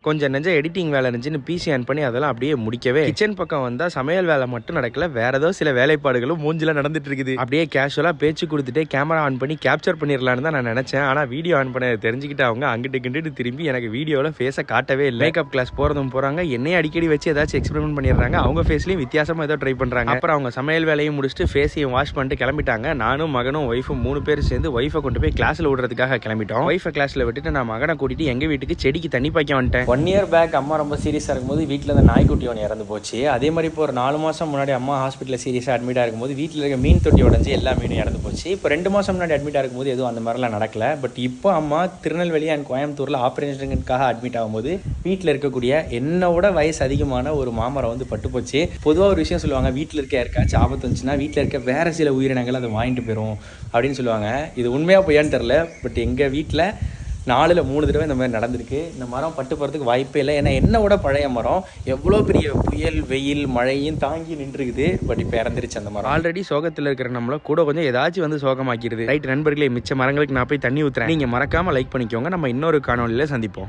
கொஞ்சம் நெஞ்சம் எடிட்டிங் வேலை இருந்துச்சுன்னு பிசி ஆன் பண்ணி அதெல்லாம் அப்படியே முடிக்கவே கிச்சன் பக்கம் வந்தா சமையல் வேலை மட்டும் நடக்கல, வேற ஏதோ சில வேலைப்பாடுகளும் மூஞ்சில நடந்துட்டு இருக்குது. அப்படியே கேஷுவலா பேச்சு கொடுத்துட்டே கேமரா ஆன் பண்ணி கேப்சர் பண்ணிடலான்னு தான் நான் நினைச்சேன். ஆனா வீடியோ ஆன் பண்ண தெரிஞ்சுக்கிட்டு அவங்க அங்கிட்டு கிண்டிட்டு திரும்பி எனக்கு வீடியோல ஃபேஸை காட்டவே இல்லை. மேக்கப் கிளாஸ் போறதும் போறாங்க, என்னையே அடிக்கடி வச்சு ஏதாச்சும் எக்ஸ்பெரிமெண்ட் பண்ணிடுறாங்க. அவங்க ஃபேஸ்லயும் வித்தியாசமா ஏதோ ட்ரை பண்றாங்க. அப்புறம் அவங்க சமையல் வேலையும் முடிச்சுட்டு ஃபேஸையும் வாஷ் பண்ணிட்டு கிளம்பிட்டாங்க. நானும் மகனும் ஒய்ஃபும் 3 பேர் சேர்ந்து ஒய்ஃபை கொண்டு போய் கிளாஸ்ல விடுறதுக்காக கிளம்பிட்டோம். ஒய்ஃபை கிளாஸ்ல விட்டுட்டு நான் மகனை கூட்டிட்டு எங்க வீட்டுக்கு செடிக்கு தண்ணி பாய்க்க வந்துட்டேன். 1 year பேக் அம்மா ரொம்ப சீரியஸாக இருக்கும்போது வீட்டில் இந்த நாய்க்குட்டி ஒன்று இறந்து போச்சு. அதே மாதிரி இப்போ ஒரு 4 மாதம் முன்னாடி அம்மா ஹாஸ்பிட்டலில் சீரியஸாக அட்மிட்டாக இருக்கும்போது வீட்டில் இருக்க மீன் தொட்டி உடஞ்சி எல்லா மீனும் இறந்து போச்சு. இப்போ 2 மாதம் முன்னாடி அட்மிட்டாக இருக்கும்போது எதுவும் அந்த மாதிரிலாம் நடக்கல. பட் இப்போ அம்மா திருநெல்வேலி அண்ட் கோயம்புத்தூரில் ஆப்ரேஷனுக்காக அட்மிட் ஆகும்போது வீட்டில் இருக்கக்கூடிய என்னோட வயசு அதிகமான ஒரு மாமரம் வந்து பட்டு போச்சு. பொதுவாக ஒரு விஷயம் சொல்லுவாங்க, வீட்டில் இருக்க யாருக்காச்சும் ஆபத்து வந்துச்சுன்னா வீட்டில் இருக்க வேறு சில உயிரினங்கள் அதை வாங்கிட்டு போயிடும் அப்படின்னு சொல்லுவாங்க. இது உண்மையாக பொய்யான்னு தெரில. பட் எங்கள் வீட்டில் 4ல் 3 தடவை இந்த மாதிரி நடந்திருக்கு. இந்த மரம் பட்டு போகிறதுக்கு வாய்ப்பே இல்லை. ஏன்னா என்னோட பழைய மரம் எவ்வளோ பெரிய புயல் வெயில் மழையும் தாங்கி நின்றுக்குது. பட் இப்போ இறந்துருச்சு அந்த மரம். ஆல்ரெடி சோகத்தில் இருக்கிற நம்மள கூட கொஞ்சம் ஏதாச்சும் வந்து சோகமாக்கிடுது. ரைட் நண்பர்களே, மிச்ச மரங்களுக்கு நான் போய் தண்ணி ஊற்றுறேன். நீங்கள் மறக்காமல் லைக் பண்ணிக்கோங்க. நம்ம இன்னொரு காணொலியில் சந்திப்போம்.